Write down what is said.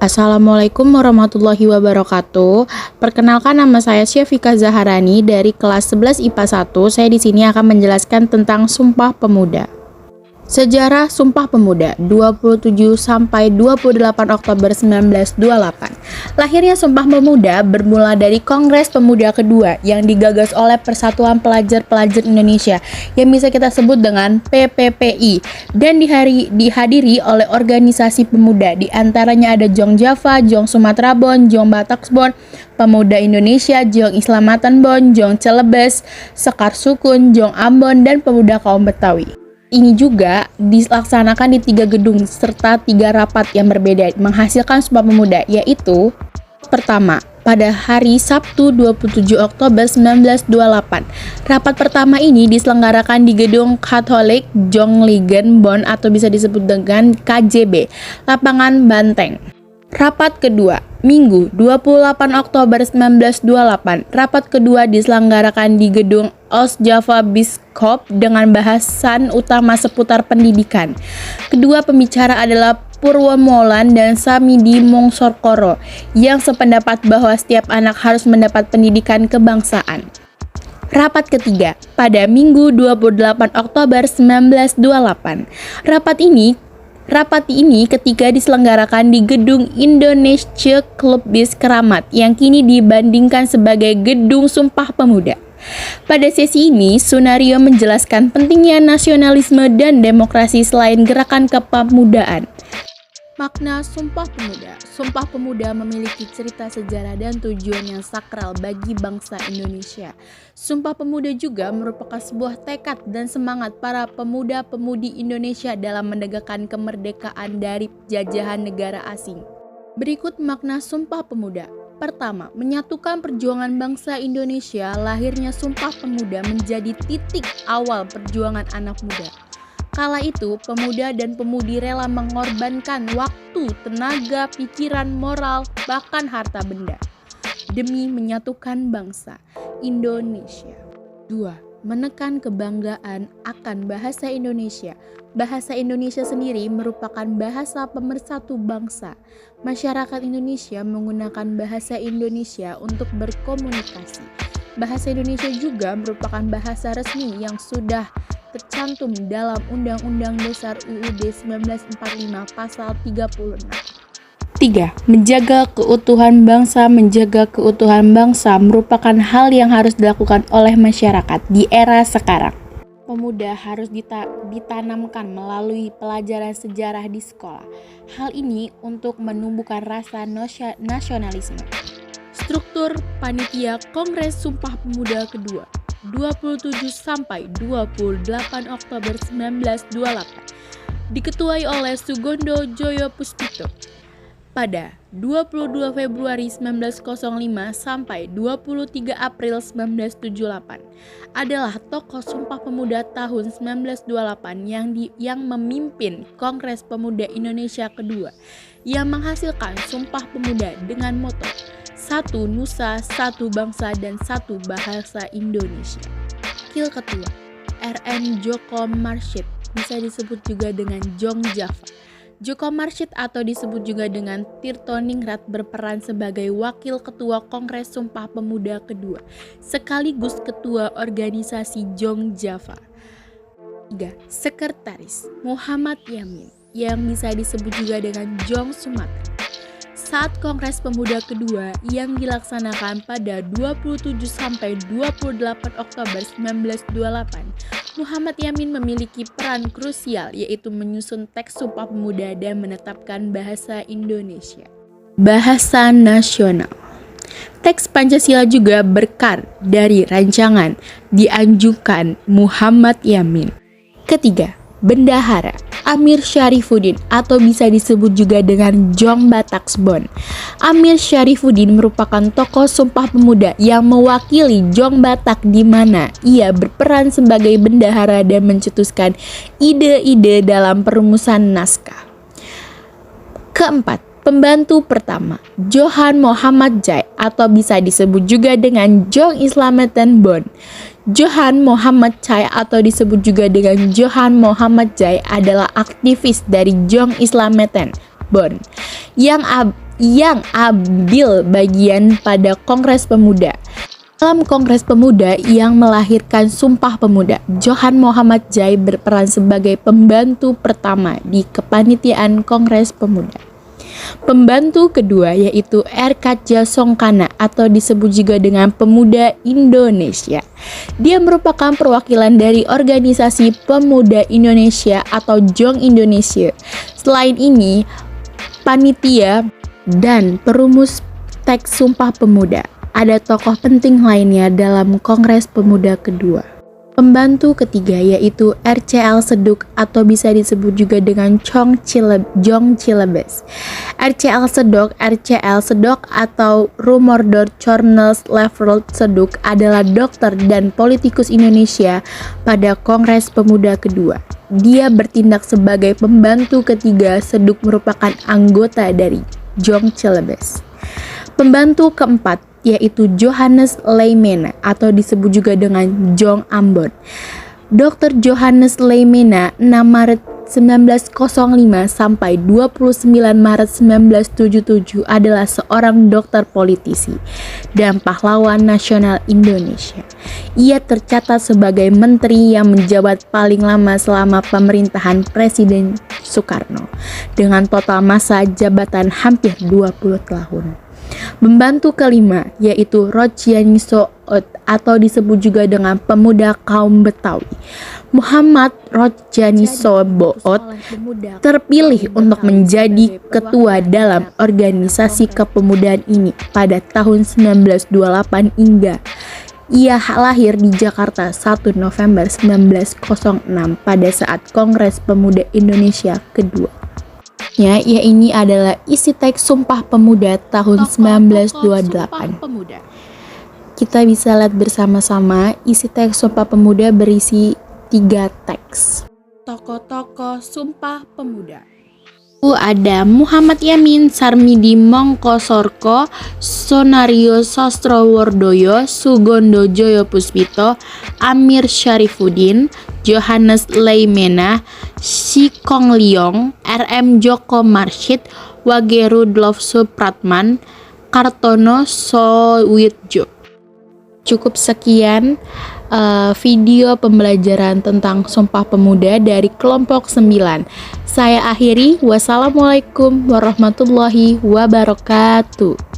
Assalamualaikum warahmatullahi wabarakatuh. Perkenalkan, nama saya Syafika Zaharani dari kelas 11 IPA 1. Saya di sini akan menjelaskan tentang Sumpah Pemuda. Sejarah Sumpah Pemuda 27 sampai 28 Oktober 1928. Lahirnya Sumpah Pemuda bermula dari Kongres Pemuda kedua yang digagas oleh Persatuan Pelajar-Pelajar Indonesia yang bisa kita sebut dengan PPPI dan dihadiri oleh organisasi pemuda, di antaranya ada Jong Java, Jong Sumatera Bon, Jong Batak Bon, Pemuda Indonesia, Jong Islamatan Bon, Jong Celebes, Sekar Sukun, Jong Ambon, dan Pemuda Kaum Betawi. Ini juga dilaksanakan di 3 gedung serta 3 rapat yang berbeda menghasilkan Sumpah Pemuda, yaitu pertama, pada hari Sabtu 27 Oktober 1928. Rapat pertama ini diselenggarakan di Gedung Katolik Jonglegen Bonn atau bisa disebut dengan KJB, Lapangan Banteng. Rapat kedua, Minggu 28 Oktober 1928. Rapat kedua diselenggarakan di Gedung Ostjava Biskop dengan bahasan utama seputar pendidikan. Kedua pembicara adalah Purwo Molan dan Samidi Mongsorkoro yang sependapat bahwa setiap anak harus mendapat pendidikan kebangsaan. Rapat ketiga, pada Minggu 28 Oktober 1928. Rapat ini ketika diselenggarakan di Gedung Indonesia Club Bis Keramat yang kini dibandingkan sebagai Gedung Sumpah Pemuda. Pada sesi ini, Sunario menjelaskan pentingnya nasionalisme dan demokrasi selain gerakan kepemudaan. Makna Sumpah Pemuda. Sumpah Pemuda memiliki cerita sejarah dan tujuan yang sakral bagi bangsa Indonesia. Sumpah Pemuda juga merupakan sebuah tekad dan semangat para pemuda-pemudi Indonesia dalam menegakkan kemerdekaan dari jajahan negara asing. Berikut makna Sumpah Pemuda. Pertama, menyatukan perjuangan bangsa Indonesia. Lahirnya Sumpah Pemuda menjadi titik awal perjuangan anak muda. Kala itu, pemuda dan pemudi rela mengorbankan waktu, tenaga, pikiran, moral, bahkan harta benda demi menyatukan bangsa Indonesia. 2. Menekan kebanggaan akan bahasa Indonesia. Bahasa Indonesia sendiri merupakan bahasa pemersatu bangsa. Masyarakat Indonesia menggunakan bahasa Indonesia untuk berkomunikasi. Bahasa Indonesia juga merupakan bahasa resmi yang sudah tercantum dalam Undang-Undang Dasar UUD 1945 Pasal 36. 3. Menjaga keutuhan bangsa. Menjaga keutuhan bangsa merupakan hal yang harus dilakukan oleh masyarakat di era sekarang. Pemuda harus ditanamkan melalui pelajaran sejarah di sekolah. Hal ini untuk menumbuhkan rasa nasionalisme. Struktur Panitia Kongres Sumpah Pemuda kedua 27 sampai 28 Oktober 1928 diketuai oleh Sugondo Joyo Puspito. Pada 22 Februari 1905 sampai 23 April 1978 adalah tokoh Sumpah Pemuda tahun 1928 yang memimpin Kongres Pemuda Indonesia kedua yang menghasilkan Sumpah Pemuda dengan moto Satu Nusa, Satu Bangsa, dan Satu Bahasa Indonesia. Wakil Ketua RN Djoko Marsyid, bisa disebut juga dengan Jong Java. Djoko Marsyid atau disebut juga dengan Tirto Ningrat berperan sebagai Wakil Ketua Kongres Sumpah Pemuda kedua, sekaligus Ketua Organisasi Jong Java. 3. Sekretaris Muhammad Yamin, yang bisa disebut juga dengan Jong Sumatera. Saat Kongres Pemuda kedua yang dilaksanakan pada 27 sampai 28 Oktober 1928, Muhammad Yamin memiliki peran krusial, yaitu menyusun teks Sumpah Pemuda dan menetapkan bahasa Indonesia. Bahasa nasional. Teks Pancasila juga berkar dari rancangan diajukan Muhammad Yamin. Ketiga, Bendahara Amir Syarifuddin atau bisa disebut juga dengan Jong Batak Bon. Amir Syarifuddin merupakan tokoh Sumpah Pemuda yang mewakili Jong Batak, di mana ia berperan sebagai bendahara dan mencetuskan ide-ide dalam perumusan naskah. Keempat, Pembantu pertama, Johan Muhammad Jai atau bisa disebut juga dengan Jong Islamatan Bon. Johan Muhammad Jai atau disebut juga dengan Johan Muhammad Jai adalah aktivis dari Jong Islamatan Bon yang ambil bagian pada Kongres Pemuda. Dalam Kongres Pemuda yang melahirkan Sumpah Pemuda, Johan Muhammad Jai berperan sebagai pembantu pertama di kepanitiaan Kongres Pemuda. Pembantu kedua yaitu R. Katja Songkana atau disebut juga dengan Pemuda Indonesia. Dia merupakan perwakilan dari Organisasi Pemuda Indonesia atau JONG Indonesia. Selain ini, panitia dan perumus teks Sumpah Pemuda. Ada tokoh penting lainnya dalam Kongres Pemuda kedua. Pembantu ketiga yaitu RCL Seduk atau bisa disebut juga dengan Jong Cilebes. RCL Sedok atau Rumordor Charles Leverett Seduk adalah dokter dan politikus Indonesia pada Kongres Pemuda kedua. Dia bertindak sebagai pembantu ketiga. Seduk merupakan anggota dari Jong Cilebes. Pembantu keempat yaitu Johannes Leymena atau disebut juga dengan Jong Ambon. Dr. Johannes Leymena 6 Maret 1905 sampai 29 Maret 1977 adalah seorang dokter politisi dan pahlawan nasional Indonesia. Ia tercatat sebagai menteri yang menjabat paling lama selama pemerintahan Presiden Soekarno dengan total masa jabatan hampir 20 tahun. Pembantu kelima yaitu Rojani Soot atau disebut juga dengan pemuda kaum Betawi. Muhammad Rojani Soot terpilih untuk menjadi ketua dalam organisasi kepemudaan ini pada tahun 1928 hingga ia lahir di Jakarta 1 November 1906 pada saat Kongres Pemuda Indonesia kedua. Ya ini adalah isi teks Sumpah Pemuda tahun 1928. Kita bisa lihat bersama-sama isi teks Sumpah Pemuda berisi 3 teks. Tokoh-tokoh Sumpah Pemuda. Ada Muhammad Yamin, Sarmidi Mongkosorko, Sonario Sostrowardoyo, Sugondo Joyo Puspito, Amir Syarifuddin, Johannes Leymena, Sikong Liong, RM Joko Marshid, Wage Rudolf Supratman, Kartono Sowitjo. Cukup sekian video pembelajaran tentang Sumpah Pemuda dari kelompok 9. Saya akhiri, wassalamualaikum warahmatullahi wabarakatuh.